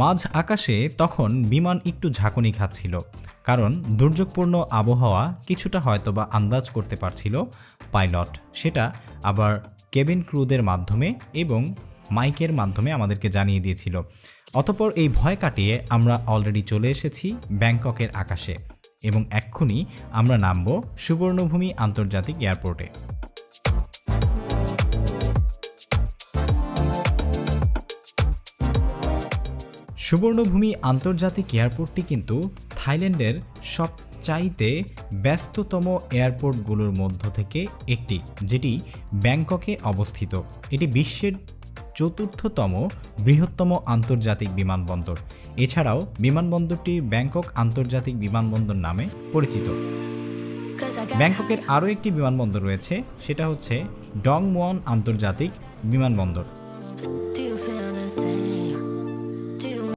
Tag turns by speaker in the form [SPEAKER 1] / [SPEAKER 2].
[SPEAKER 1] মাঝ আকাশে তখন বিমান একটু ঝাঁকুনি খাচ্ছিল, কারণ দুর্যোগপূর্ণ আবহাওয়া কিছুটা হয়তোবা আন্দাজ করতে পারছিল পাইলট। সেটা আবার কেবিন ক্রুদের মাধ্যমে এবং মাইকের মাধ্যমে আমাদেরকে জানিয়ে দিয়েছিল। অতঃপর এই ভয় কাটিয়ে আমরা অলরেডি চলে এসেছি ব্যাংককের আকাশে এবং এক্ষুনি আমরা নামব সুবর্ণভূমি আন্তর্জাতিক এয়ারপোর্টে। সুবর্ণভূমি আন্তর্জাতিক এয়ারপোর্টটি কিন্তু থাইল্যান্ডের সবচাইতে ব্যস্ততম এয়ারপোর্টগুলোর মধ্য থেকে একটি, যেটি ব্যাংককে অবস্থিত। এটি বিশ্বের চতুর্থতম বৃহত্তম আন্তর্জাতিক বিমানবন্দর। এছাড়াও বিমানবন্দরটি ব্যাংকক আন্তর্জাতিক বিমানবন্দর নামে পরিচিত। ব্যাংককের আরও একটি বিমানবন্দর রয়েছে, সেটা হচ্ছে ডং মুয়ান আন্তর্জাতিক বিমানবন্দর।